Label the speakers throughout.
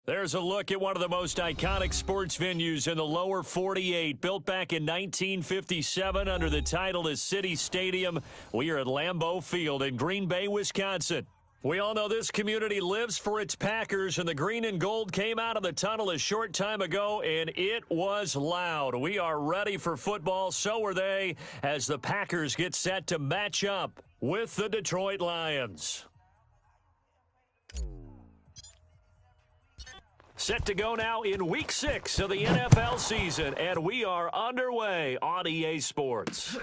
Speaker 1: There's a look at one of the most iconic sports venues in the lower 48. Built back in 1957 under the title of City Stadium. We are at Lambeau Field in Green Bay, Wisconsin. We all know this community lives for its Packers, and the green and gold came out of the tunnel a short time ago, and it was loud. We are ready for football, so are they, as the Packers get set to match up with the Detroit Lions. Set to go now in Week 6 of the NFL season, and we are underway on EA Sports.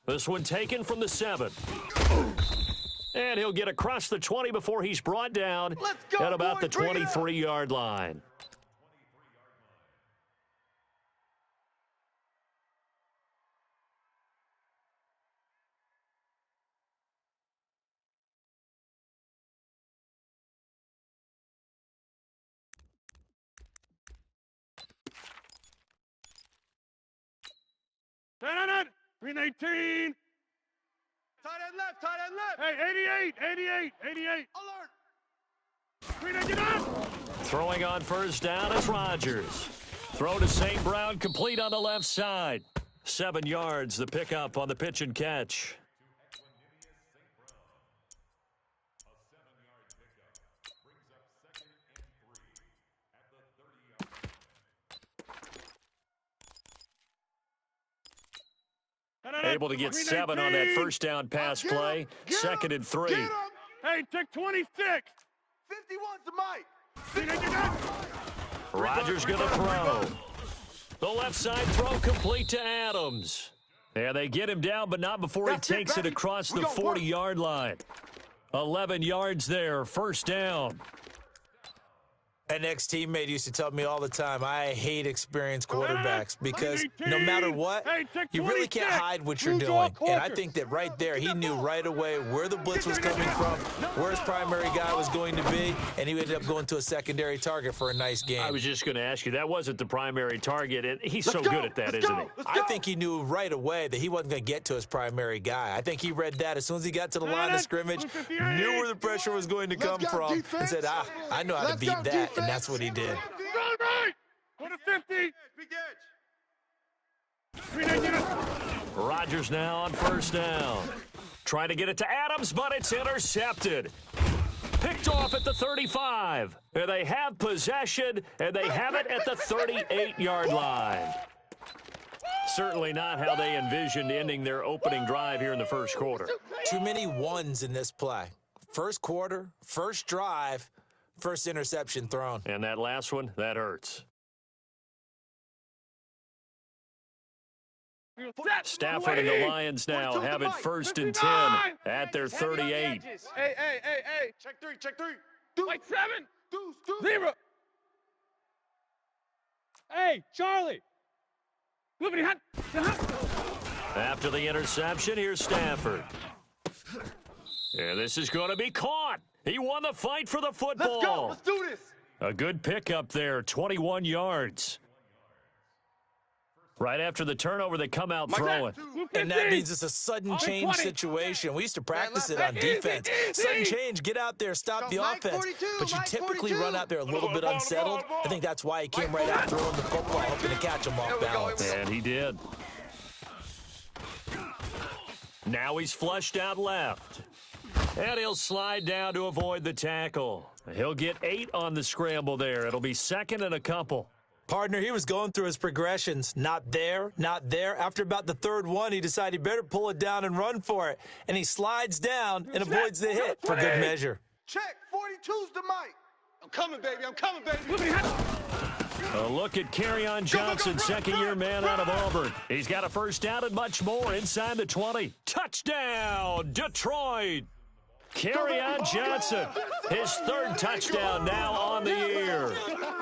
Speaker 1: This one taken from the 7. And he'll get across the 20 before he's brought down at about the 23-yard line.
Speaker 2: Tight end, 319.
Speaker 3: Tight end left, tight end left.
Speaker 2: Hey, 88.
Speaker 3: Alert.
Speaker 2: 399.
Speaker 1: Throwing on first down is Rodgers. Throw to St. Brown, complete on the left side. 7 yards, the pickup on the pitch and catch. Able to get 7 on that first down pass play. 2nd and 3.
Speaker 2: Hey, take 26.
Speaker 3: 51's the mic.
Speaker 2: 399.
Speaker 1: Rodgers going to throw. The left side throw complete to Adams. And they get him down, but not before he takes it across the 40-yard line. 11 yards there, first down.
Speaker 4: An ex-teammate used to tell me all the time, I hate experienced quarterbacks because no matter what, you really can't hide what you're doing. And I think that right there, he knew right away where the blitz was coming from, where his primary guy was going to be, and he ended up going to a secondary target for a nice game.
Speaker 1: I was just going to ask you, that wasn't the primary target, and he's so good at that, isn't he?
Speaker 4: I think he knew right away that he wasn't going to get to his primary guy. I think he read that as soon as he got to the line of scrimmage, knew where the pressure was going to come from, and said, I know how to beat that. And that's what he did.
Speaker 2: Right. Put a 50.
Speaker 3: Big edge.
Speaker 2: 399.
Speaker 1: Rodgers now on first down. Trying to get it to Adams, but it's intercepted. Picked off at the 35. And they have possession, and they have it at the 38-yard line. Certainly not how they envisioned ending their opening drive here in the first quarter.
Speaker 4: Too many ones in this play. First quarter, first drive, first interception thrown.
Speaker 1: And that last one, that hurts. Stafford and the Lions now have it 1st and 10 at their 38.
Speaker 2: Hey.
Speaker 3: Check three.
Speaker 2: Like 7.
Speaker 3: Deuce.
Speaker 2: 0. Hey, Charlie.
Speaker 1: After the interception, here's Stafford. And this is going to be caught. He won the fight for the football.
Speaker 3: Let's do this.
Speaker 1: A good pickup there, 21 yards. Right after the turnover, they come out throwing.
Speaker 4: And that means it's a sudden change situation. We used to practice it on defense. Sudden change, get out there, stop the offense. But you typically run out there a little bit unsettled. I think that's why he came right out throwing the football, hoping to catch him off balance.
Speaker 1: And he did. Now he's flushed out left. And he'll slide down to avoid the tackle. He'll get 8 on the scramble there. It'll be 2nd and a couple.
Speaker 4: Partner, he was going through his progressions. Not there. After about the 3rd one, he decided he better pull it down and run for it. And he slides down and avoids the hit for good measure.
Speaker 3: Check. 42's the mic. I'm coming, baby.
Speaker 1: A look at Kerryon Johnson, second-year man out of Auburn. He's got a first down and much more inside the 20. Touchdown, Detroit! Kerryon Johnson, his 3rd touchdown now on the year.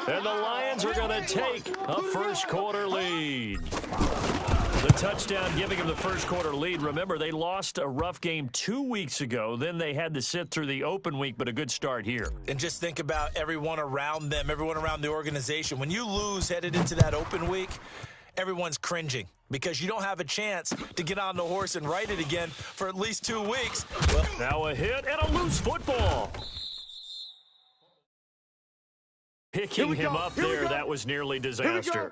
Speaker 1: And the Lions are going to take a first-quarter lead. The touchdown giving them the first-quarter lead. Remember, they lost a rough game 2 weeks ago. Then they had to sit through the open week, but a good start here.
Speaker 4: And just think about everyone around them, everyone around the organization. When you lose headed into that open week, everyone's cringing because you don't have a chance to get on the horse and ride it again for at least 2 weeks. Well,
Speaker 1: now a hit and a loose football. Picking him up there, that was nearly disaster.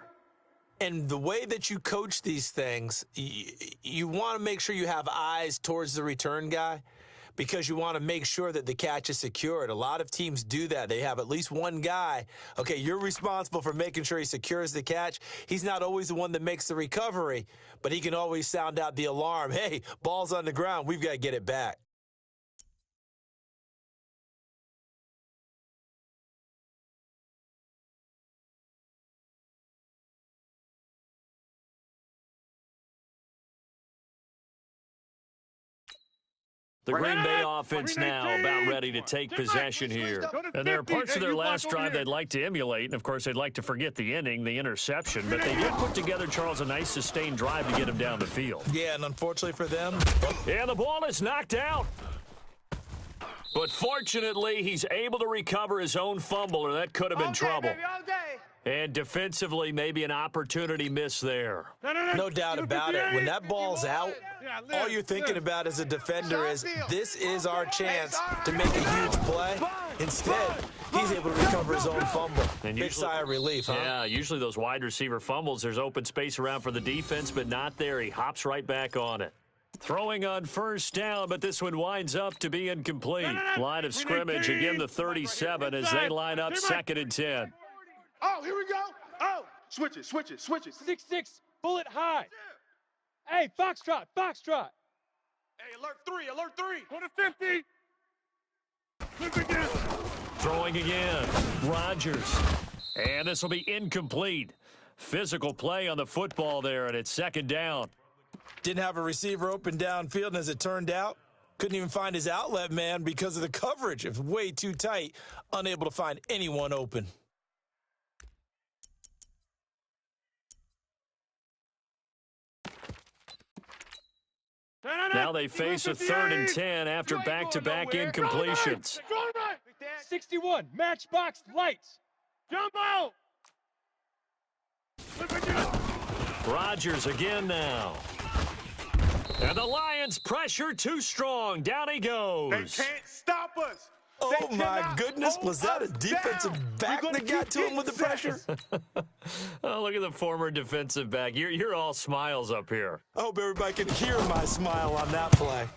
Speaker 4: And the way that you coach these things, you want to make sure you have eyes towards the return guy because you want to make sure that the catch is secured. A lot of teams do that. They have at least one guy. Okay, you're responsible for making sure he secures the catch. He's not always the one that makes the recovery, but he can always sound out the alarm. Hey, ball's on the ground. We've got to get it back.
Speaker 1: The Green Bay offense now about ready to take possession here. And there are parts of their last drive they'd like to emulate, and of course they'd like to forget the inning, the interception, but they did put together, Charles, a nice sustained drive to get him down the field.
Speaker 4: Yeah, and unfortunately for them.
Speaker 1: And the ball is knocked out. But fortunately, he's able to recover his own fumble, or that could have been trouble. And defensively, maybe an opportunity miss there.
Speaker 4: No doubt about it. When that ball's out, all you're thinking about as a defender is, this is our chance to make a huge play. Instead, he's able to recover his own fumble. And big sigh of relief, huh?
Speaker 1: Yeah, usually those wide receiver fumbles, there's open space around for the defense, but not there. He hops right back on it. Throwing on first down, but this one winds up to be incomplete. Line of scrimmage, again the 37 as they line up 2nd and 10.
Speaker 3: Oh, here we go. Oh, switch it.
Speaker 2: 6-6, bullet high. Hey, Foxtrot.
Speaker 3: Hey, alert 3.
Speaker 2: Go to 50. Look again.
Speaker 1: Throwing again. Rodgers. And this will be incomplete. Physical play on the football there, and it's 2nd down.
Speaker 4: Didn't have a receiver open downfield, and as it turned out, couldn't even find his outlet man because of the coverage. It was way too tight, unable to find anyone open.
Speaker 1: Now they face a 3rd and 10 after back-to-back incompletions.
Speaker 2: 61, matchbox lights. Jump out.
Speaker 1: Rodgers again now. And the Lions pressure too strong. Down he goes.
Speaker 3: They can't stop us.
Speaker 4: Oh, my goodness. Was that a defensive back that got to him with the pressure?
Speaker 1: Oh, look at the former defensive back. You're all smiles up here.
Speaker 4: I hope everybody can hear my smile on that play.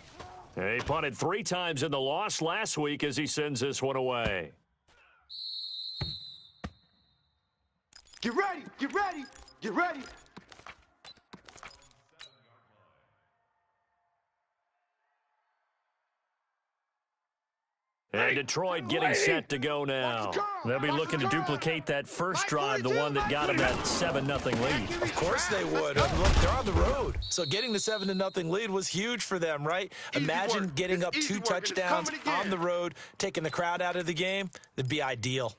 Speaker 1: He punted 3 times in the loss last week as he sends this one away.
Speaker 3: Get ready.
Speaker 1: And Detroit getting set to go now. They'll be looking to duplicate that first drive, the one that got them that 7-0 lead.
Speaker 4: Of course they would. Look, they're on the road. So getting the 7-0 lead was huge for them, right? Imagine getting up 2 touchdowns on the road, taking the crowd out of the game. That'd be ideal.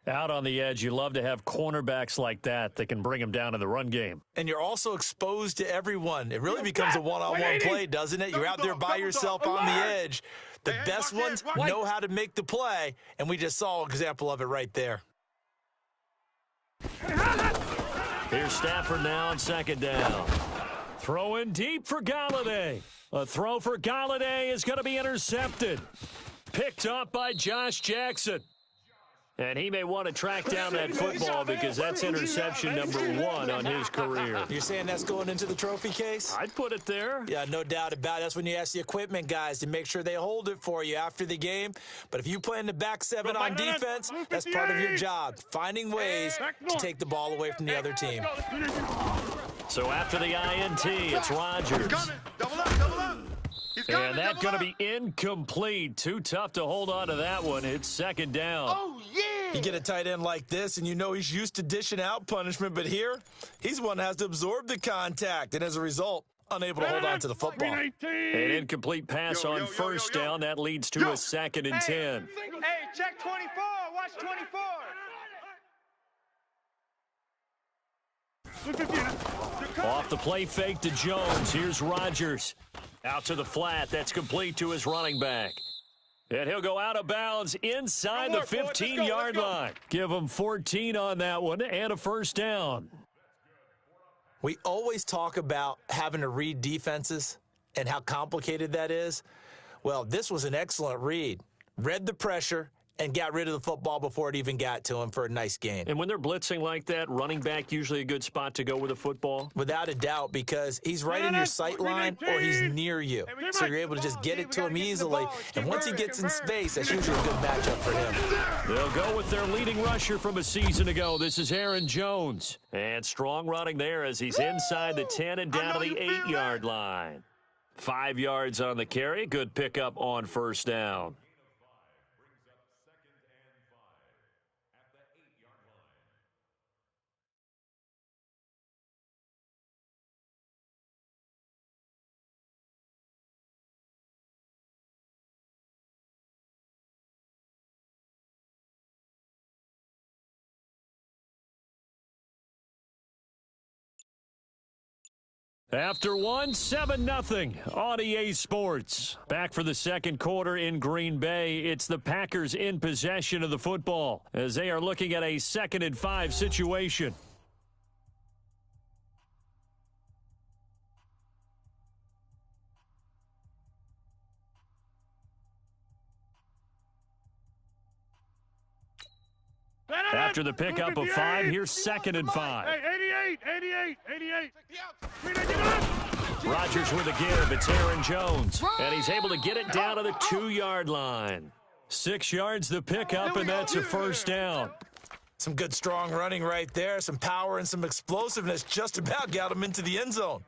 Speaker 1: Out on the edge, you love to have cornerbacks like that can bring them down in the run game.
Speaker 4: And you're also exposed to everyone. It really becomes a one-on-one play, doesn't it? You're out there by yourself on the edge. The best ones know how to make the play, and we just saw an example of it right there.
Speaker 1: Here's Stafford now on 2nd down. Throwing deep for Golladay. A throw for Golladay is going to be intercepted. Picked up by Josh Jackson. And he may want to track down that football because that's interception number 1 on his career.
Speaker 4: You're saying that's going into the trophy case?
Speaker 1: I'd put it there.
Speaker 4: Yeah, no doubt about it. That's when you ask the equipment guys to make sure they hold it for you after the game. But if you play in the back 7 on defense, that's part of your job, finding ways to take the ball away from the other team.
Speaker 1: So after the INT, it's Rodgers.
Speaker 3: Double up.
Speaker 1: And that's going to be incomplete. Too tough to hold on to that one. It's 2nd down.
Speaker 3: Oh, yeah.
Speaker 4: You get a tight end like this, and you know he's used to dishing out punishment, but here, he's one that has to absorb the contact, and as a result, unable to hold on to the football.
Speaker 1: An incomplete pass on first down. That leads to a 2nd and 10.
Speaker 5: Hey, check 24. Watch 24.
Speaker 1: Off the play fake to Jones. Here's Rodgers. Out to the flat. That's complete to his running back. And he'll go out of bounds inside the 15-yard line. Give him 14 on that one and a first down.
Speaker 4: We always talk about having to read defenses and how complicated that is. Well, this was an excellent read. Read the pressure and got rid of the football before it even got to him for a nice gain.
Speaker 1: And when they're blitzing like that, running back usually a good spot to go with a football?
Speaker 4: Without a doubt, because he's right in your sight line or he's near you. So you're able to just get it to him easily. And once he gets in space, that's usually a good matchup for him.
Speaker 1: They'll go with their leading rusher from a season ago. This is Aaron Jones. And strong running there as he's inside the 10 and down to the 8-yard line. 5 yards on the carry. Good pickup on first down. After one, 7-0 on EA Sports. Back for the second quarter in Green Bay. It's the Packers in possession of the football as they are looking at a 2nd and 5 situation. After the pickup of 5, here's 2nd and 5.
Speaker 2: Hey, 88.
Speaker 1: Rodgers with a give. It's Aaron Jones. And he's able to get it down to the 2-yard line. 6 yards the pickup, and that's a first down.
Speaker 4: Some good strong running right there. Some power and some explosiveness just about got him into the end zone.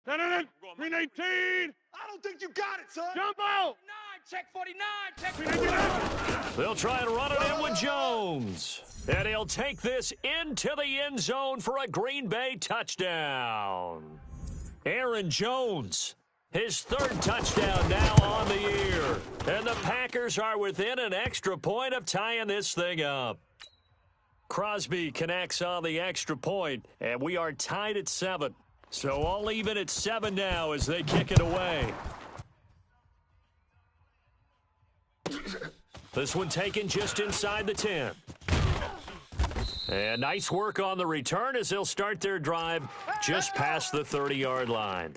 Speaker 2: Green 18.
Speaker 3: I don't think you got it, son.
Speaker 2: Jumbo.
Speaker 5: Check 49. Check 49.
Speaker 1: They'll try and run it in with Jones. And he'll take this into the end zone for a Green Bay touchdown. Aaron Jones, his 3rd touchdown now on the year. And the Packers are within an extra point of tying this thing up. Crosby connects on the extra point, and we are tied at 7. So all even at 7 now as they kick it away. This one taken just inside the 10. And nice work on the return as they'll start their drive just past the 30-yard line.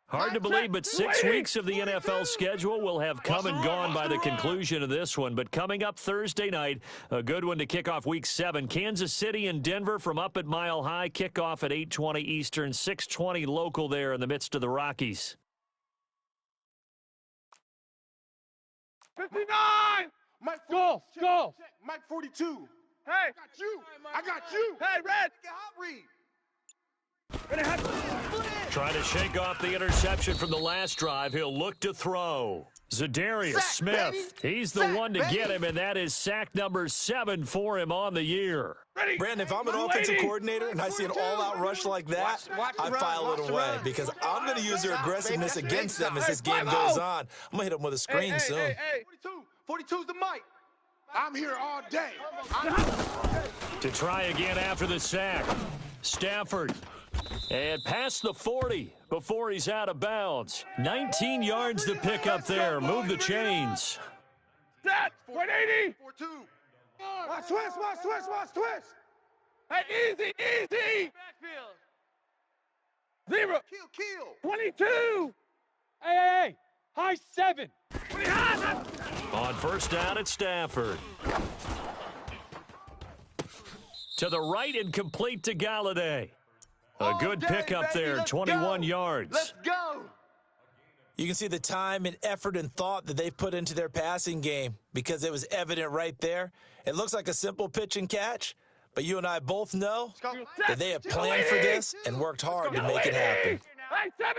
Speaker 1: Hard to believe, but 6 weeks of the NFL schedule will have come and gone by the conclusion of this one. But coming up Thursday night, a good one to kick off Week 7. Kansas City and Denver from up at Mile High. Kickoff at 8:20 Eastern, 6:20 local there in the midst of the Rockies.
Speaker 2: 59.
Speaker 3: Mike,
Speaker 2: Go.
Speaker 3: Mike 42.
Speaker 2: Hey.
Speaker 3: I got you.
Speaker 2: Hey, Red.
Speaker 3: Hot read.
Speaker 1: Trying to shake off the interception from the last drive. He'll look to throw. Zadarius Smith. He's the one to get him, and that is sack number 7 for him on the year.
Speaker 4: Brandon, if I'm an offensive coordinator and I see an all-out rush like that, I file it away because I'm going to use their aggressiveness against them as this game goes on. I'm going to hit them with a screen soon.
Speaker 3: 42's the mic. I'm here all day.
Speaker 1: To try again after the sack. Stafford. And past the 40 before he's out of bounds. 19 yards to pick up there. Move the chains.
Speaker 2: Set. 180.
Speaker 3: 4-2. Watch twist.
Speaker 2: Hey, easy.
Speaker 5: Backfield.
Speaker 2: 0.
Speaker 3: Kill.
Speaker 2: 22. Hey. High 7.
Speaker 1: On first down at Stafford. To the right and complete to Galladay. A good pickup there, 21 yards.
Speaker 3: Let's go.
Speaker 4: You can see the time and effort and thought that they put into their passing game because it was evident right there. It looks like a simple pitch and catch, but you and I both know that they have planned for this and worked hard to make it happen.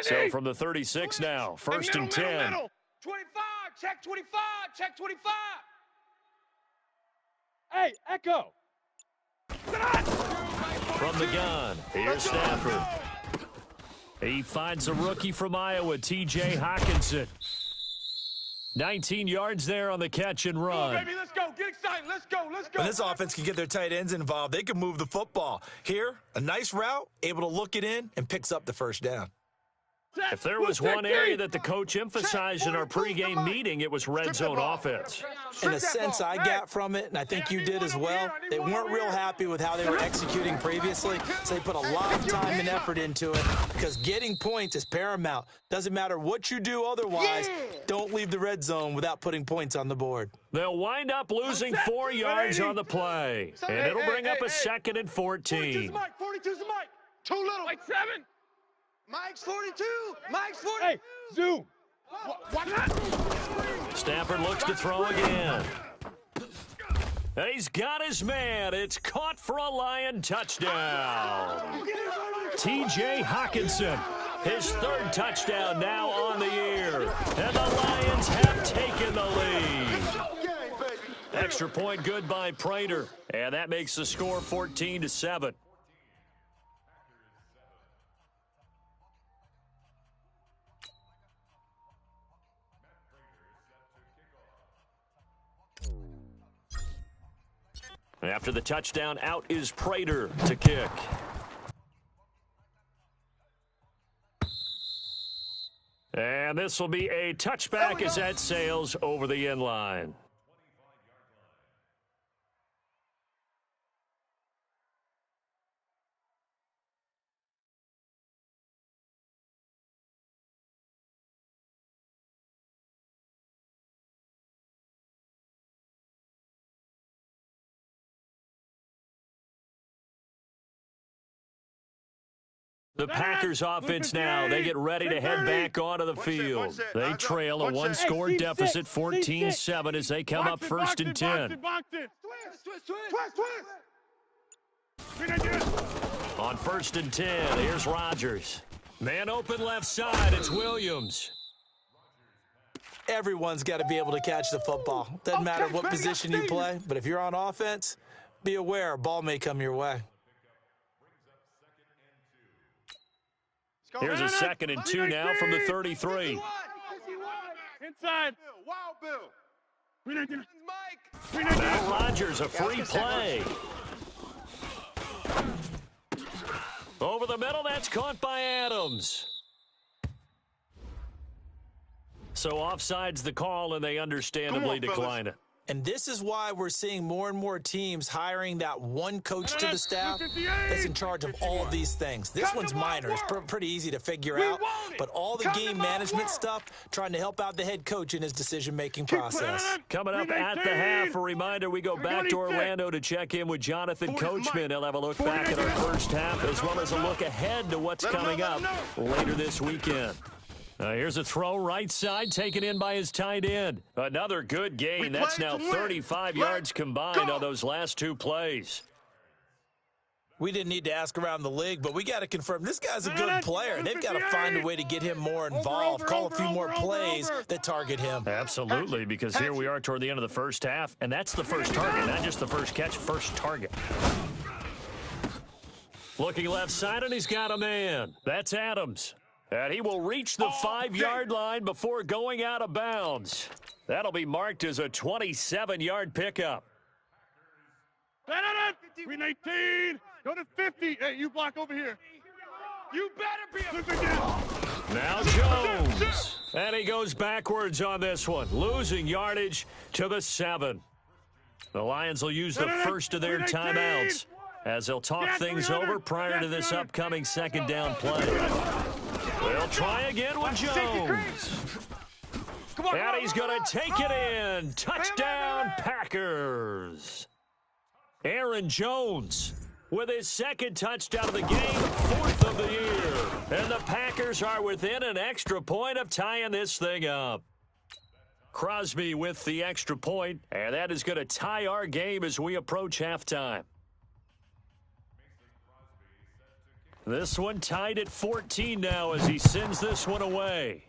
Speaker 1: So from the 36 now, first and 10.
Speaker 5: 25. Check 25. Check 25.
Speaker 2: Hey, Echo.
Speaker 1: From the gun, here's Stafford. He finds a rookie from Iowa, T.J. Hockenson. 19 yards there on the catch and run.
Speaker 2: Baby, let's go. Get excited. Let's go.
Speaker 4: When this offense can get their tight ends involved, they can move the football. Here, a nice route, able to look it in, and picks up the first down.
Speaker 1: If there was one area that the coach emphasized in our pregame meeting, it was red zone offense.
Speaker 4: And the sense I got from it, and I think you did as well, they weren't real happy with how they were executing previously, so they put a lot of time and effort into it because getting points is paramount. Doesn't matter what you do otherwise, don't leave the red zone without putting points on the board.
Speaker 1: They'll wind up losing 4 yards on the play, and it'll bring up a 2nd and 14.
Speaker 3: 42's Mike. 42's Mike. Too little.
Speaker 5: Like 7.
Speaker 3: Mike's 42. Mike's 42.
Speaker 2: Hey, zoom.
Speaker 3: Watch that.
Speaker 1: Stafford looks to throw again. And he's got his man. It's caught for a Lion touchdown. T.J. Hockenson, his 3rd touchdown now on the year. And the Lions have taken the lead. Extra point good by Prater. And that makes the score 14-7. After the touchdown, out is Prater to kick. And this will be a touchback as that sails over the end line. The Packers offense now, they get ready to head back onto the field. They trail a one-score deficit, 14-7, as they come up 1st and 10. On 1st and 10, here's Rodgers. Man open left side, it's Williams.
Speaker 4: Everyone's got to be able to catch the football. Doesn't matter what position you play, but if you're on offense, be aware a ball may come your way.
Speaker 1: Here's a 2nd and 2 now from the 33.
Speaker 2: Inside.
Speaker 3: Wild Bill.
Speaker 2: Mike.
Speaker 1: Now Rodgers, a free play. Over the middle, that's caught by Adams. So offside's the call, and they understandably decline it.
Speaker 4: And this is why we're seeing more and more teams hiring that one coach to the staff that's in charge of all of these things. This one's minor. It's pretty easy to figure out. But all the game management stuff, trying to help out the head coach in his decision-making process.
Speaker 1: Coming up at the half, a reminder, we go back to Orlando to check in with Jonathan Coachman. He'll have a look back at our first half, as well as a look ahead to what's coming up later this weekend. Here's a throw right side, taken in by his tight end. Another good gain. That's now 35 yards combined on those last 2 plays.
Speaker 4: We didn't need to ask around the league, but we got to confirm this guy's a good player. They've got to find a way to get him more involved, call a few more plays that target him.
Speaker 1: Absolutely, because here we are toward the end of the first half, and that's the first target, not just the first catch, first target. Looking left side, and he's got a man. That's Adams. And he will reach the 5-yard line before going out of bounds. That'll be marked as a 27-yard pickup.
Speaker 2: 319. Go to 50. Hey, you block over here.
Speaker 5: You better be a...
Speaker 1: Now Jones. And he goes backwards on this one, losing yardage to the 7. The Lions will use the first of their timeouts as they'll talk things over prior to this upcoming 2nd down play. They'll try again with Jones. And he's going to take it in. Touchdown, Packers. Aaron Jones with his 2nd touchdown of the game, 4th of the year. And the Packers are within an extra point of tying this thing up. Crosby with the extra point, and that is going to tie our game as we approach halftime. This one tied at 14 now as he sends this one away.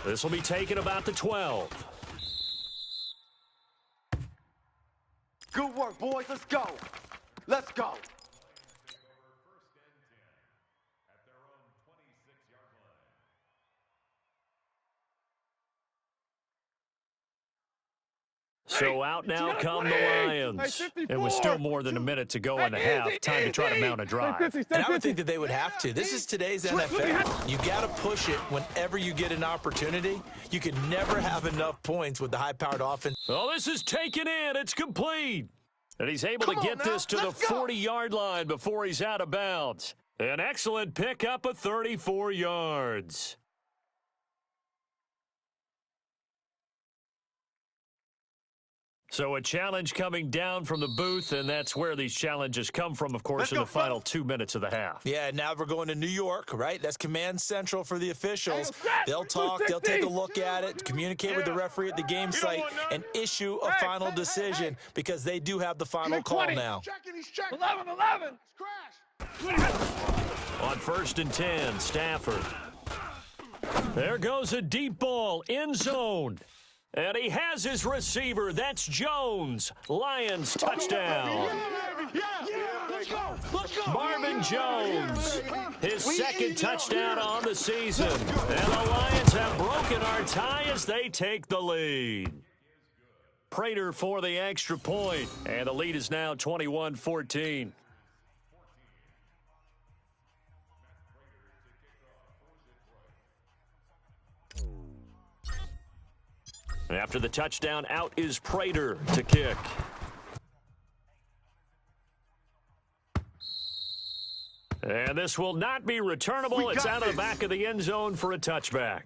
Speaker 1: This will be taken about the 12.
Speaker 3: Good work, boys. Let's go. Let's go.
Speaker 1: So out now come the Lions. It was still more than a minute to go in the half. Time to try to mount a drive.
Speaker 4: And I would think that they would have to. This is today's NFL. You got to push it whenever you get an opportunity. You can never have enough points with the high-powered offense.
Speaker 1: Oh, this is taken in. It's complete. And he's able to get this to the 40-yard line before he's out of bounds. An excellent pickup of 34 yards. So a challenge coming down from the booth, and that's where these challenges come from, of course, in the final 2 minutes of the half.
Speaker 4: Yeah, now we're going to New York, right? That's command central for the officials. They'll talk, they'll take a look at it, communicate with the referee at the game site, and issue a final decision because they do have the final call now.
Speaker 5: 11.
Speaker 1: On 1st and 10, Stafford. There goes a deep ball, end zone. And he has his receiver. That's Jones. Lions touchdown. Marvin Jones, his second touchdown on the season. And the Lions have broken our tie as they take the lead. Prater for the extra point. And the lead is now 21-14. After the touchdown, out is Prater to kick. And this will not be returnable. It's out of the back of the end zone for a touchback.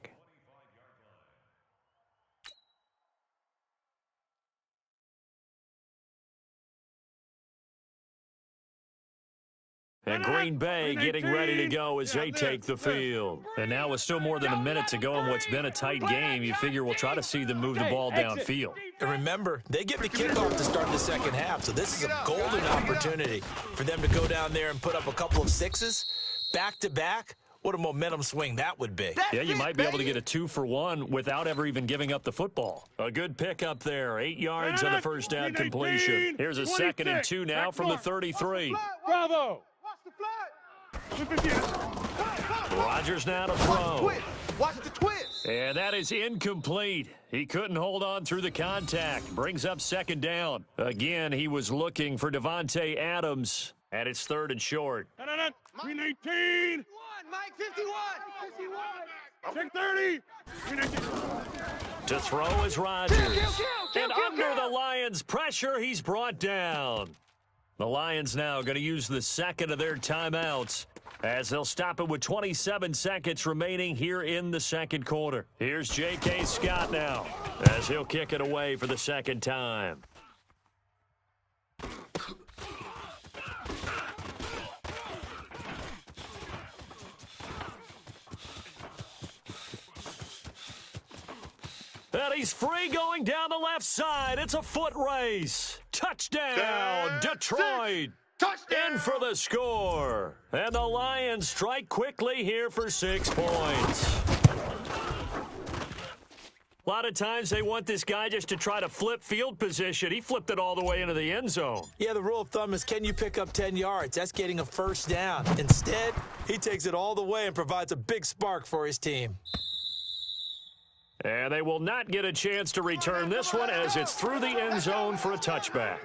Speaker 1: And Green Bay getting ready to go as they take the field. And now with still more than a minute to go in what's been a tight game, you figure we'll try to see them move the ball downfield.
Speaker 4: And remember, they get the kickoff to start the second half, so this is a golden opportunity for them to go down there and put up a couple of sixes back-to-back. What a momentum swing that would be.
Speaker 1: Yeah, you might be able to get a 2-for-1 without ever even giving up the football. A good pickup there. 8 yards on the first down completion. Here's a 2nd and 2 now from the 33.
Speaker 2: Bravo.
Speaker 1: Rodgers now to throw.
Speaker 3: Watch the twist.
Speaker 1: And that is incomplete. He couldn't hold on through the contact. Brings up 2nd down. Again, he was looking for Devontae Adams. And it's 3rd and short.
Speaker 2: 319.
Speaker 5: Mike, 51.
Speaker 2: Check 30.
Speaker 1: To throw is Rodgers. And under the Lions' pressure, he's brought down. The Lions now going to use the 2nd of their timeouts as they'll stop it with 27 seconds remaining here in the 2nd quarter. Here's J.K. Scott now as he'll kick it away for the 2nd time. And he's free going down the left side. It's a foot race. Touchdown, Detroit.
Speaker 3: Touchdown.
Speaker 1: In for the score. And the Lions strike quickly here for 6 points. A lot of times they want this guy just to try to flip field position. He flipped it all the way into the end zone.
Speaker 4: Yeah, the rule of thumb is can you pick up 10 yards? That's getting a first down. Instead, he takes it all the way and provides a big spark for his team.
Speaker 1: And they will not get a chance to return this one as it's through the end zone for a touchback.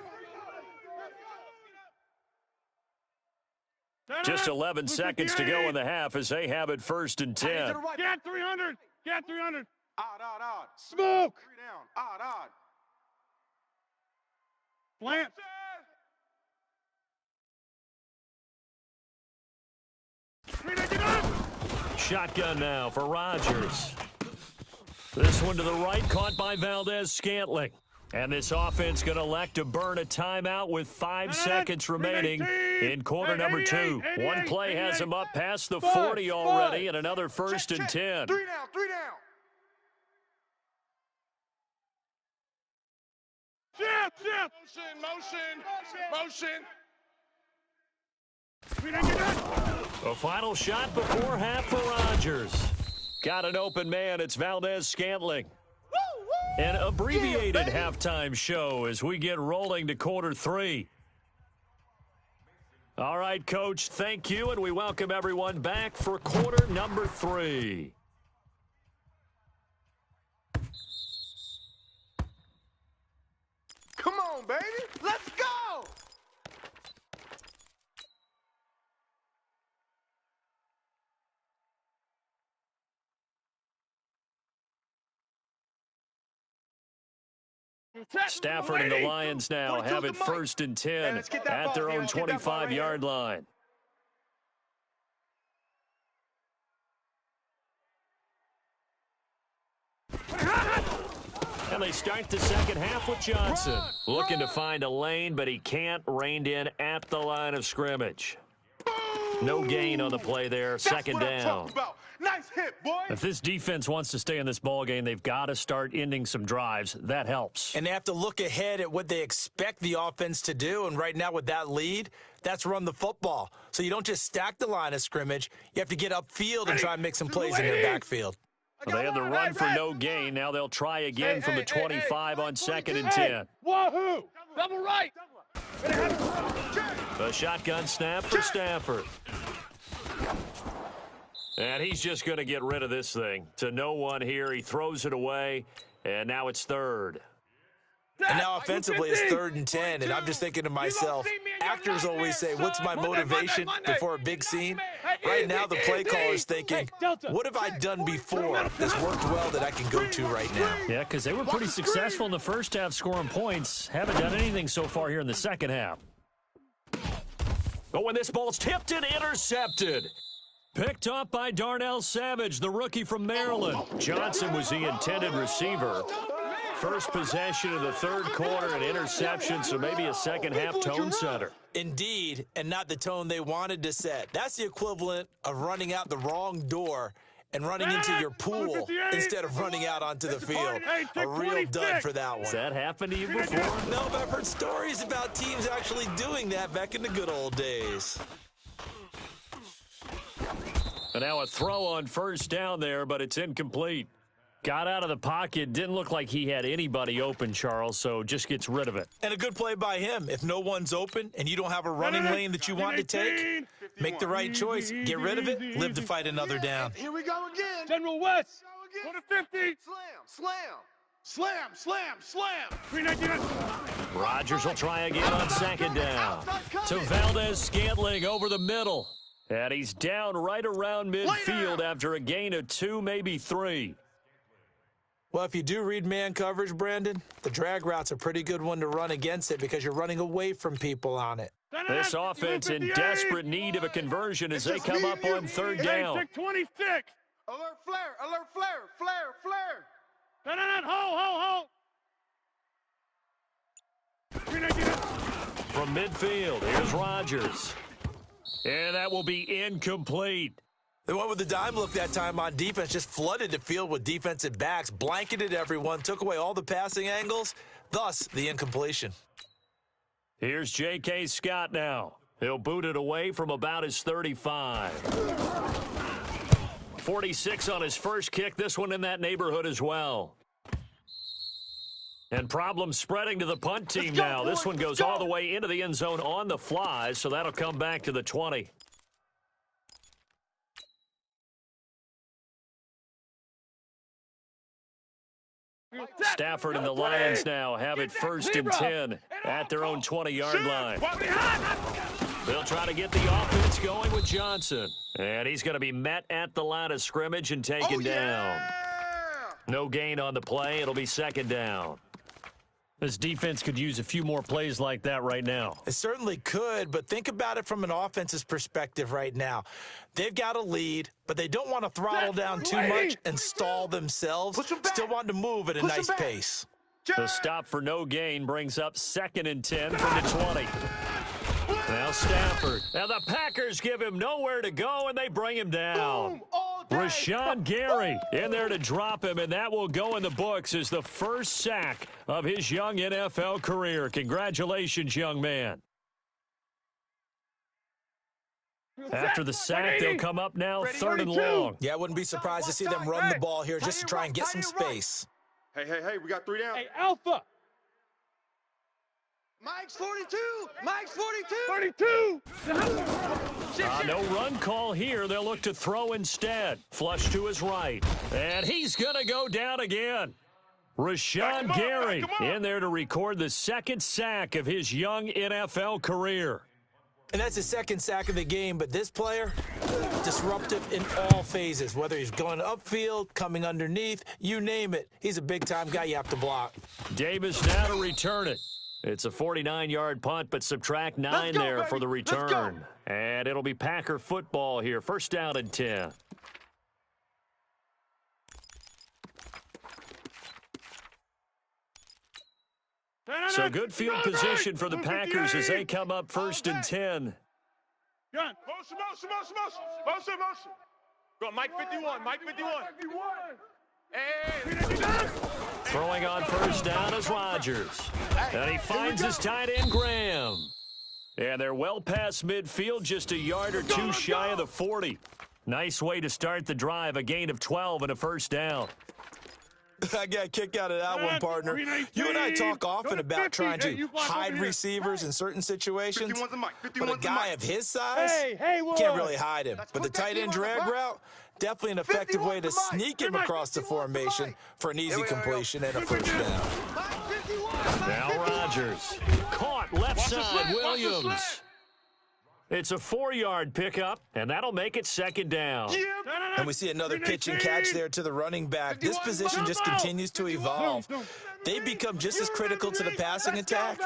Speaker 1: Just 11 seconds to go in the half as they have it 1st and 10.
Speaker 2: Get 300. Get 300.
Speaker 3: Odd.
Speaker 2: Smoke.
Speaker 3: 3 down. Odd.
Speaker 2: Plant.
Speaker 1: Shotgun now for Rodgers. This one to the right, caught by Valdez-Scantling. And this offense going to elect to burn a timeout with 5 seconds remaining in quarter number 2. One play has him up past the 40 already, and another 1st and 10.
Speaker 3: 3 down.
Speaker 2: Motion.
Speaker 1: A final shot before half for Rodgers. Got an open man. It's Valdez-Scantling. An abbreviated halftime show as we get rolling to quarter 3. All right, Coach, thank you, and we welcome everyone back for quarter number 3.
Speaker 3: on, baby. Let's go.
Speaker 1: Stafford and the Lions now have it 1st and 10 at their own 25-yard line. And they start the second half with Johnson. Looking to find a lane, but he can't. Reined in at the line of scrimmage. No gain on the play there. Second down.
Speaker 3: Nice hit, boy.
Speaker 1: If this defense wants to stay in this ballgame, they've got to start ending some drives. That helps.
Speaker 4: And they have to look ahead at what they expect the offense to do. And right now with that lead, that's run the football. So you don't just stack the line of scrimmage. You have to get upfield and try and make some plays in their backfield.
Speaker 1: Well, they had the run for no gain. Now they'll try again from the 25 on 2nd and 10.
Speaker 2: Wahoo! Double right.
Speaker 1: The shotgun snap for Stafford. And he's just going to get rid of this thing. To no one here. He throws it away, and now it's 3rd.
Speaker 4: And now offensively it's 3rd and 10, and I'm just thinking to myself, actors always say, what's my motivation before a big scene? Right now the play caller's thinking, what have I done before that's worked well that I can go to right now?
Speaker 1: Yeah, because they were pretty successful in the first half scoring points. Haven't done anything so far here in the second half. But when this ball's tipped and intercepted. Picked off by Darnell Savage, the rookie from Maryland. Johnson was the intended receiver. First possession of the 3rd quarter, an interception, so maybe a second half tone setter.
Speaker 4: Indeed, and not the tone they wanted to set. That's the equivalent of running out the wrong door and running into your pool instead of running out onto the field. A real dud for that one.
Speaker 1: Has that happened to you before?
Speaker 4: No, but I've heard stories about teams actually doing that back in the good old days.
Speaker 1: And now a throw on 1st down there, but it's incomplete. Got out of the pocket. Didn't look like he had anybody open, Charles, so just gets rid of it.
Speaker 4: And a good play by him. If no one's open and you don't have a running lane that you want to take, make the right choice. Get rid of it. Live to fight another down.
Speaker 3: Here we go again.
Speaker 2: General West. Go to 50.
Speaker 3: Slam.
Speaker 2: 319.
Speaker 1: Rodgers will try again on 2nd down. To Valdez-Scantling over the middle. And he's down right around midfield after a gain of 2, maybe 3.
Speaker 4: Well, if you do read man coverage, Brandon, the drag route's a pretty good one to run against it because you're running away from people on it.
Speaker 1: This offense in desperate need of a conversion as they come up on 3rd down.
Speaker 2: 26.
Speaker 3: Alert flare.
Speaker 2: Hold. 319.
Speaker 1: From midfield, here's Rodgers. And that will be incomplete.
Speaker 4: The one with the dime look that time on defense just flooded the field with defensive backs, blanketed everyone, took away all the passing angles, thus the incompletion.
Speaker 1: Here's J.K. Scott now. He'll boot it away from about his 35. 46 on his first kick, this one in that neighborhood as well. And problems spreading to the punt team now. This one goes all the way into the end zone on the fly, so that'll come back to the 20. Stafford and the Lions now have it 1st and 10 at their own 20-yard line. They'll try to get the offense going with Johnson. And he's going to be met at the line of scrimmage and taken down. No gain on the play. It'll be 2nd down. This defense could use a few more plays like that right now.
Speaker 4: It certainly could, but think about it from an offense's perspective right now. They've got a lead, but they don't want to throttle down too much and stall themselves. Still want to move at a nice pace.
Speaker 1: The stop for no gain brings up 2nd and 10 from the 20. Now Stafford. Now the Packers give him nowhere to go, and they bring him down. Rashawn Gary in there to drop him, and that will go in the books as the first sack of his young NFL career. Congratulations, young man. After the sack, they'll come up now 3rd and long.
Speaker 4: Yeah, I wouldn't be surprised to see them run the ball here just to try and get some space.
Speaker 3: Hey, we got 3 down.
Speaker 2: Hey, Alpha.
Speaker 3: Mike's 42. Mike's 42.
Speaker 2: 32.
Speaker 1: No run call here. They'll look to throw instead. Flush to his right. And he's going to go down again. Rashawn Gary in there to record the second sack of his young NFL career.
Speaker 4: And that's his second sack of the game, but this player, disruptive in all phases, whether he's going upfield, coming underneath, you name it. He's a big-time guy you have to block.
Speaker 1: Davis now to return it. It's a 49-yard punt, but subtract 9 there for the return. And it'll be Packer football here. First down and 10. So good field position for the Packers as they come up first and 10.
Speaker 2: Motion. Go, Mike 51, Mike 51.
Speaker 1: Throwing on first down is Rodgers. And he finds his tight end, Graham. And they're well past midfield, just a yard or two shy of the 40. Nice way to start the drive, a gain of 12 and a first down.
Speaker 4: I got a kick out of that one, partner. You and I talk often about trying to hide receivers in certain situations, but a guy of his size can't really hide him. But the tight end drag route, definitely an effective way to sneak him across the formation for an easy completion and a first down.
Speaker 1: Now Rodgers, caught left side, Williams. It's a 4-yard pickup, and that'll make it second down.
Speaker 4: And we see another pitch and catch there to the running back. This position just continues to evolve. They become just as critical to the passing attack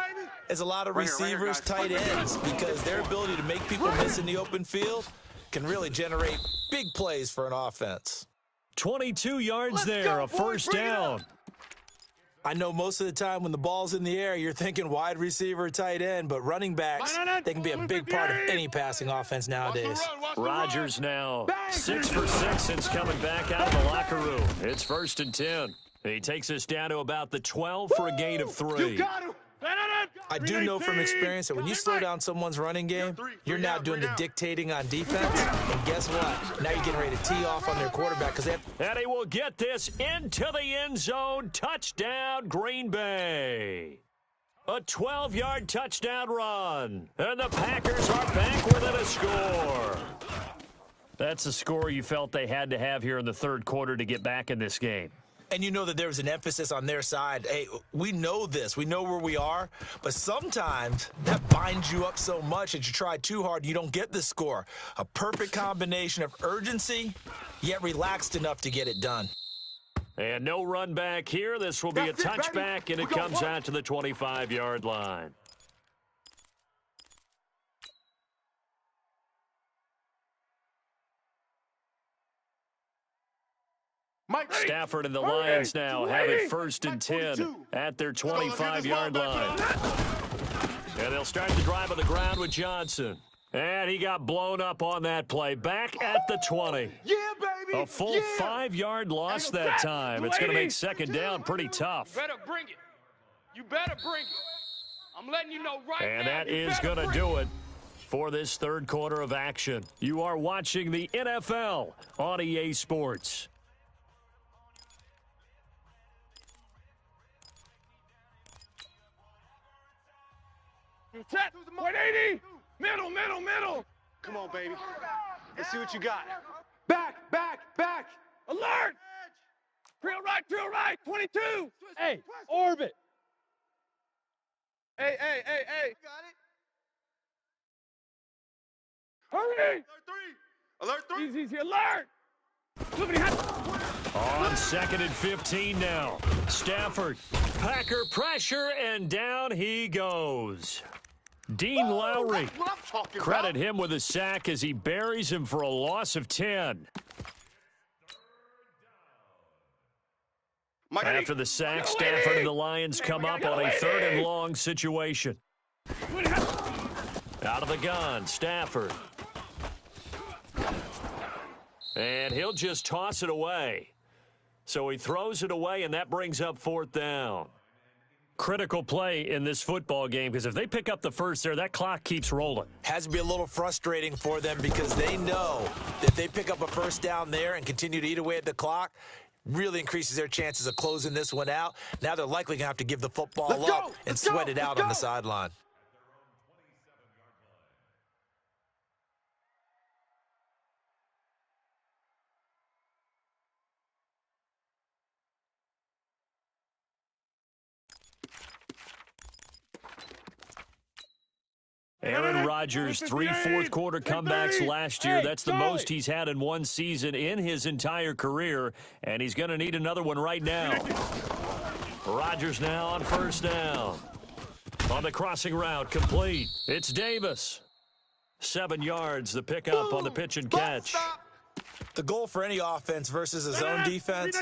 Speaker 4: as a lot of receivers, tight ends, because their ability to make people miss in the open field can really generate big plays for an offense. 22
Speaker 1: yards there, a first down.
Speaker 4: I know most of the time when the ball's in the air, you're thinking wide receiver, tight end, but running backs, they can be a big part of any passing offense nowadays.
Speaker 1: Rodgers now 6 for 6 since coming back out of the locker room. It's first and 10. He takes us down to about the 12 for a gain of 3.
Speaker 4: I do know from experience that when you slow down someone's running game, you're now doing the dictating on defense. And guess what? Now you're getting ready to tee off on their quarterback because they have.
Speaker 1: And he will get this into the end zone. Touchdown, Green Bay. A 12-yard touchdown run. And the Packers are back within a score. That's a score you felt they had to have here in the third quarter to get back in this game.
Speaker 4: And you know that there was an emphasis on their side. Hey, we know this. We know where we are. But sometimes that binds you up so much that you try too hard and you don't get the score. A perfect combination of urgency, yet relaxed enough to get it done.
Speaker 1: And no run back here. This will be a touchback, and it comes out to the 25-yard line. Stafford and the Lions now have it first and 10 at their 25-yard line. And they'll start the drive on the ground with Johnson. And he got blown up on that play. Back at the 20.
Speaker 3: Yeah, baby.
Speaker 1: A full 5-yard loss that time. It's going to make second down pretty tough.
Speaker 5: You better bring it. You better bring it. I'm letting you know right now.
Speaker 1: And that is going to do it for this third quarter of action. You are watching the NFL on EA Sports.
Speaker 2: Set. 180. Middle.
Speaker 3: Come on, baby. Let's see what you got. Back.
Speaker 2: Alert. Drill right. 22. Hey, orbit. Hey.
Speaker 3: Got it.
Speaker 2: Hurry.
Speaker 3: Alert 3.
Speaker 2: Easy. Alert.
Speaker 1: On second and 15 now. Stafford. Packer pressure, and down he goes. Dean Lowry.
Speaker 3: That's what I'm talking
Speaker 1: Credit
Speaker 3: about.
Speaker 1: him with a sack as he buries him for a loss of 10. After the sack, Stafford and the Lions come up on a third and long situation. Out of the gun, Stafford. And he'll just toss it away. So he throws it away, and that brings up fourth down. Critical play in this football game, because if they pick up the first there, that clock keeps rolling.
Speaker 4: Has to be a little frustrating for them because they know that if they pick up a first down there and continue to eat away at the clock, really increases their chances of closing this one out. Now they're likely going to have to give the football up and sweat it out on the sideline.
Speaker 1: Aaron Rodgers, 3 fourth-quarter comebacks last year. That's the most he's had in one season in his entire career, and he's going to need another one right now. Rodgers now on first down. On the crossing route, complete. It's Davis. 7 yards, the pickup on the pitch and catch.
Speaker 4: The goal for any offense versus his own defense,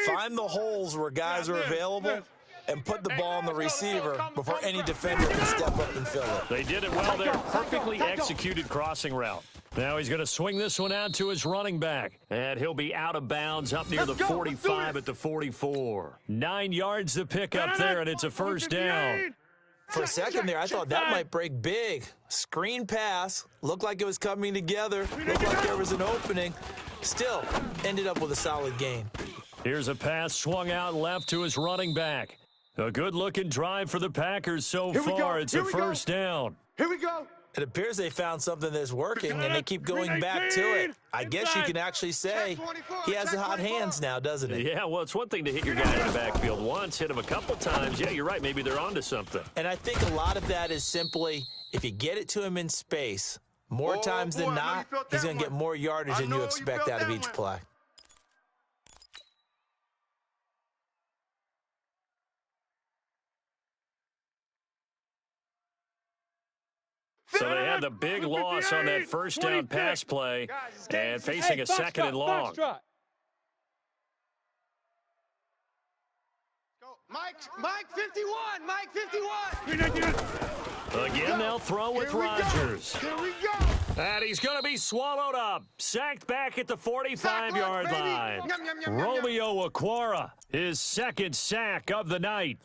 Speaker 4: find the holes where guys are available and put the ball on the receiver before any defender can step up and fill it.
Speaker 1: They did it well there. Perfectly executed crossing route. Now he's going to swing this one out to his running back. And he'll be out of bounds up near the 45 at the 44. 9 yards to pick up there, and it's a first down.
Speaker 4: For a second there, I thought that might break big. Screen pass. Looked like it was coming together. Looked like there was an opening. Still, ended up with a solid gain.
Speaker 1: Here's a pass swung out left to his running back. A good-looking drive for the Packers so far. It's a first down.
Speaker 3: Here we go.
Speaker 4: It appears they found something that's working, and they keep going back to it. I guess you can actually say he has the hot hands now, doesn't he?
Speaker 1: Yeah, well, it's one thing to hit your guy in the backfield once, hit him a couple times. Yeah, you're right. Maybe they're onto something.
Speaker 4: And I think a lot of that is simply if you get it to him in space, more times than not, he's going to get more yardage than you expect out of each play.
Speaker 1: So they had the big loss on that first down pass play and facing a second and long.
Speaker 5: Mike 51, Mike 51.
Speaker 1: Again, they'll throw with Rodgers.
Speaker 5: Here we go.
Speaker 1: And he's going to be swallowed up. Sacked back at the 45-yard line. Romeo Okwara, his second sack of the night.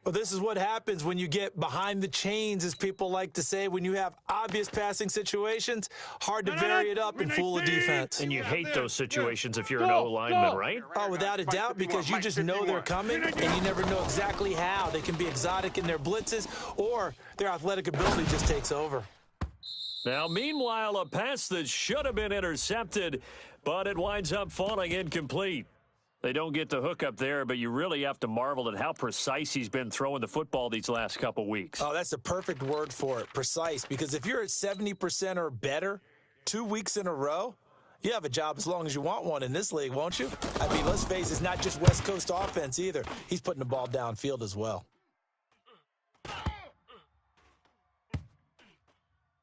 Speaker 4: Well, this is what happens when you get behind the chains, as people like to say. When you have obvious passing situations, hard to vary it up and fool a defense.
Speaker 1: And you hate those situations if you're an O-lineman, right?
Speaker 4: Oh, without a doubt, because you just know they're coming, and you never know exactly how. They can be exotic in their blitzes, or their athletic ability just takes over.
Speaker 1: Now, meanwhile, a pass that should have been intercepted, but it winds up falling incomplete. They don't get the hook up there, but you really have to marvel at how precise he's been throwing the football these last couple weeks.
Speaker 4: Oh, that's the perfect word for it, precise, because if you're at 70% or better 2 weeks in a row, you have a job as long as you want one in this league, won't you? I mean, let's face it, it's not just West Coast offense either. He's putting the ball downfield as well.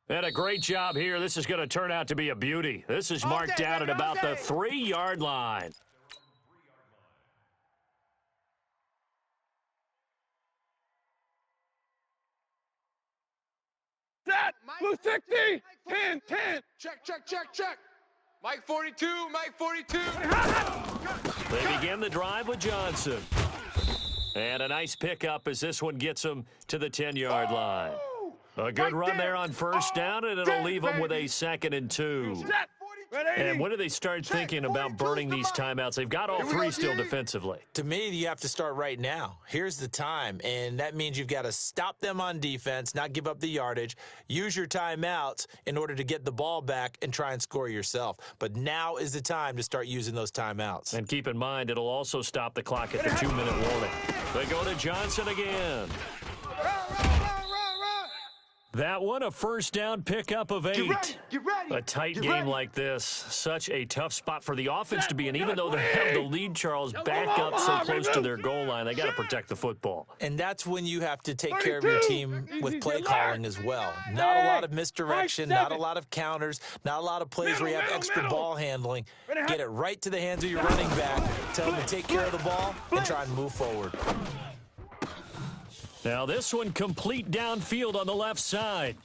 Speaker 1: And a great job here. This is going to turn out to be a beauty. This is marked out at about the 3-yard line.
Speaker 2: Set! Blue 60! 10, 10!
Speaker 5: Check. Mike 42, Mike 42.
Speaker 1: They begin the drive with Johnson. And a nice pickup as this one gets him to the 10-yard line. A good run there on first down, and it'll leave them with a 2nd and 2. And when do they start thinking about burning these timeouts? They've got all three still defensively.
Speaker 4: To me, you have to start right now. Here's the time, and that means you've got to stop them on defense, not give up the yardage, use your timeouts in order to get the ball back and try and score yourself. But now is the time to start using those timeouts.
Speaker 1: And keep in mind, it'll also stop the clock at the 2-minute warning. They go to Johnson again. That one, a first down pickup of 8.
Speaker 3: Get ready.
Speaker 1: A tight game like this, such a tough spot for the offense to be in. Even though they have the lead, Charles, back up so close to their goal line, they got to protect the football.
Speaker 4: And that's when you have to take care of your team with play calling as well. Not a lot of misdirection, not a lot of counters, not a lot of plays where you have extra ball handling. Get it right to the hands of your running back, tell them to take care of the ball, and try and move forward.
Speaker 1: Now this one complete downfield on the left side.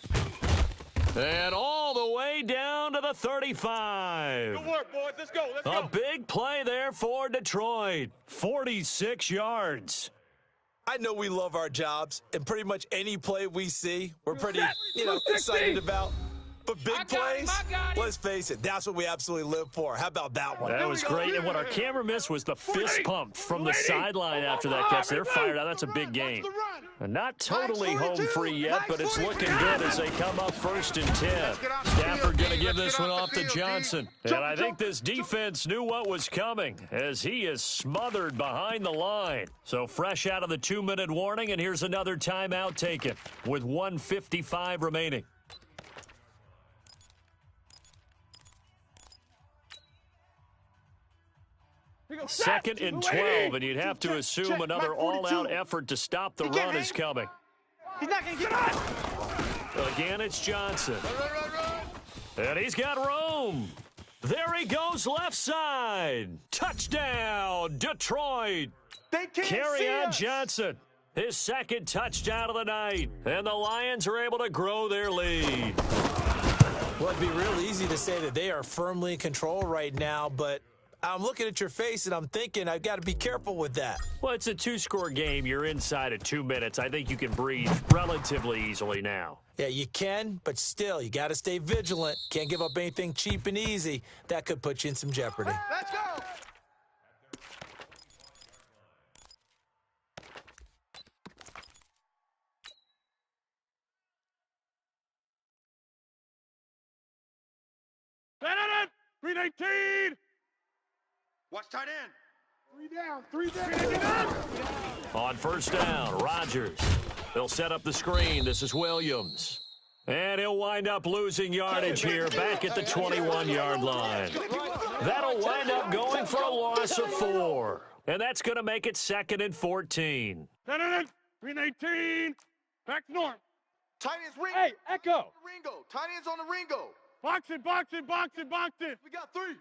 Speaker 1: And all the way down to the 35.
Speaker 2: Good work, boys. Let's go.
Speaker 1: A big play there for Detroit. 46 yards.
Speaker 4: I know we love our jobs, and pretty much any play we see, we're pretty, excited about. But big plays, let's face it, that's what we absolutely live for. How about that one?
Speaker 1: That was great, and what our camera missed was the fist pump from the sideline after that catch. They're fired out. That's a big gain. And not totally home free yet, but it's looking good as they come up 1st and 10. Stafford going to give this one off to Johnson. And I think this defense knew what was coming as he is smothered behind the line. So fresh out of the 2-minute warning, and here's another timeout taken with 1:55 remaining. 2nd and 12, and you'd have to assume another all-out effort to stop the run is coming.
Speaker 3: He's not going to get it.
Speaker 1: Again, it's Johnson. And he's got room. There he goes left side. Touchdown, Detroit. Kerryon Johnson, his 2nd touchdown of the night. And the Lions are able to grow their lead.
Speaker 4: Well, it'd be real easy to say that they are firmly in control right now, but I'm looking at your face and I'm thinking I've got to be careful with that.
Speaker 1: Well, it's a 2-score game. You're inside of 2 minutes. I think you can breathe relatively easily now.
Speaker 4: Yeah, you can, but still, you got to stay vigilant. Can't give up anything cheap and easy. That could put you in some jeopardy.
Speaker 3: Let's go.
Speaker 2: Benedict, 319.
Speaker 3: Watch tight end.
Speaker 2: 3 down.
Speaker 1: On 1st down, Rodgers. They'll set up the screen. This is Williams. And he'll wind up losing yardage here back at the 21-yard line. That'll wind up going for a loss of 4. And that's going to make it 2nd and 14.
Speaker 2: Benedict, 319. Back to norm.
Speaker 3: Tight end's Ringo.
Speaker 2: Hey, Echo.
Speaker 3: Ringo. Tight end's on the Ringo.
Speaker 2: Box it.
Speaker 3: We got 3.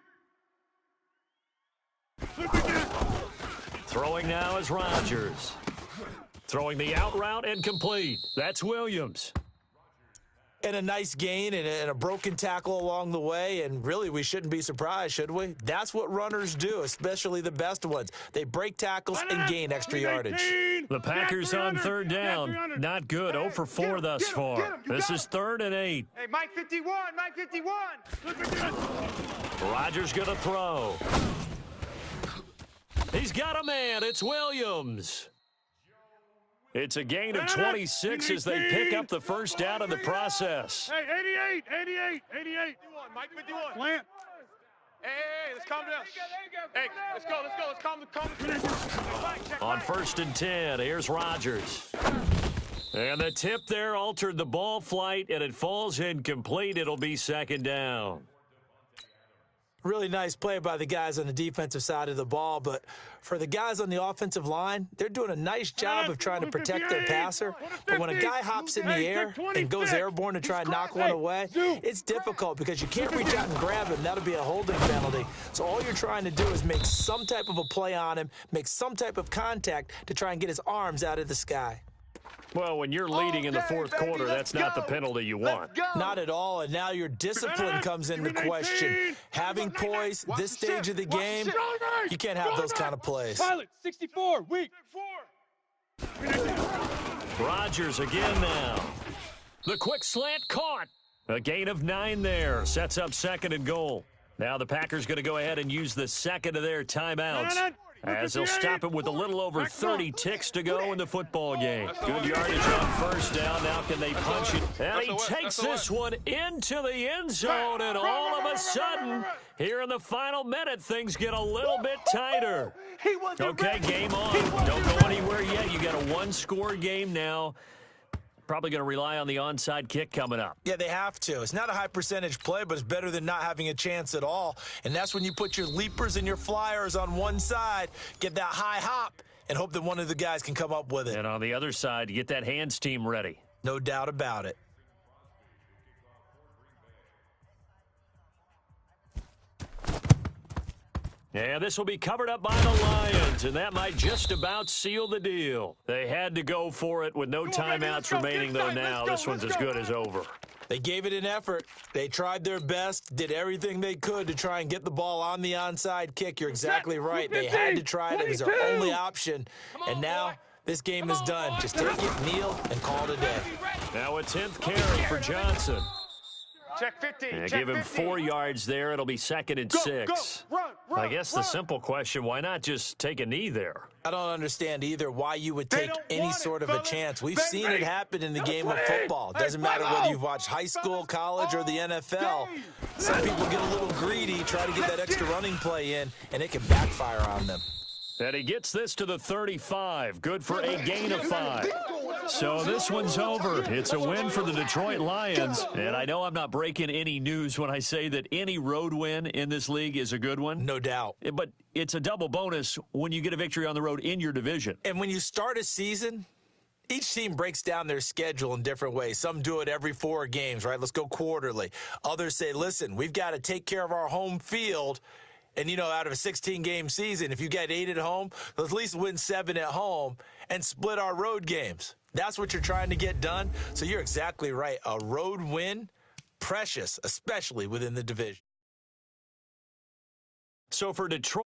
Speaker 1: Throwing now is Rodgers. Throwing the out route and complete. That's Williams.
Speaker 4: And a nice gain and a broken tackle along the way, and really we shouldn't be surprised, should we? That's what runners do, especially the best ones. They break tackles and gain extra yardage.
Speaker 1: The Packers on 3rd down. Not good. 0 for 4 thus far. This is 3rd and 8.
Speaker 3: Hey, Mike 51.
Speaker 1: Rodgers going to throw. He's got a man. It's Williams. It's a gain of 26 as they pick up the 1st down in the process.
Speaker 2: Hey, 88.
Speaker 5: Mike 51.
Speaker 2: Plant.
Speaker 5: Hey, let's calm down. Hey, let's go. Let's calm down.
Speaker 1: On 1st and 10, here's Rodgers. And the tip there altered the ball flight, and it falls incomplete. It'll be 2nd down.
Speaker 4: Really nice play by the guys on the defensive side of the ball, but for the guys on the offensive line, they're doing a nice job of trying to protect their passer. But when a guy hops in the air and goes airborne to try and knock one away, it's difficult because you can't reach out and grab him. That'll be a holding penalty. So all you're trying to do is make some type of a play on him, make some type of contact to try and get his arms out of the sky.
Speaker 1: Well, when you're leading in the 4th quarter, that's not the penalty you want.
Speaker 4: Not at all, and now your discipline comes into question. Having poise this stage of the game, you can't have those kind of plays.
Speaker 2: Pilot, 64, weak.
Speaker 1: Rodgers again now. The quick slant caught. A gain of 9 there. Sets up 2nd and goal. Now the Packers going to go ahead and use the 2nd of their timeouts, as they'll stop it with a little over 30 ticks to go in the football game. Good yardage on 1st down. Now can they punch it? And he takes this one into the end zone, and all of a sudden, here in the final minute, things get a little bit tighter. Okay, game on. Don't go anywhere yet. You got a 1-score game now. Probably going to rely on the onside kick coming up.
Speaker 4: Yeah, they have to. It's not a high percentage play, but it's better than not having a chance at all. And that's when you put your leapers and your flyers on one side, get that high hop, and hope that one of the guys can come up with it.
Speaker 1: And on the other side, you get that hands team ready.
Speaker 4: No doubt about it.
Speaker 1: And this will be covered up by the Lions, and that might just about seal the deal. They had to go for it with no timeouts remaining, though now. This one's as good as over.
Speaker 4: They gave it an effort. They tried their best, did everything they could to try and get the ball on the onside kick. You're exactly right. They had to try it. It was their only option. And now this game is done. Just take it, kneel, and call it a day.
Speaker 1: Now a 10th carry for Johnson.
Speaker 5: Check 50.
Speaker 1: And give him 4 yards there. It'll be 2nd and 6. I guess the simple question, why not just take a knee there?
Speaker 4: I don't understand either why you would take any sort of a chance. We've seen it happen in the game of football. It doesn't matter whether you've watched high school, college, or the NFL. Some people get a little greedy, try to get that extra running play in, and it can backfire on them.
Speaker 1: And he gets this to the 35. Good for a gain of 5. So this one's over. It's a win for the Detroit Lions. And I know I'm not breaking any news when I say that any road win in this league is a good one.
Speaker 4: No doubt.
Speaker 1: But it's a double bonus when you get a victory on the road in your division.
Speaker 4: And when you start a season, each team breaks down their schedule in different ways. Some do it every 4 games, right? Let's go quarterly. Others say, listen, we've got to take care of our home field. And, you know, out of a 16-game season, if you get 8 at home, let's at least win 7 at home and split our road games. That's what you're trying to get done. So you're exactly right. A road win, precious, especially within the division.
Speaker 1: So for Detroit,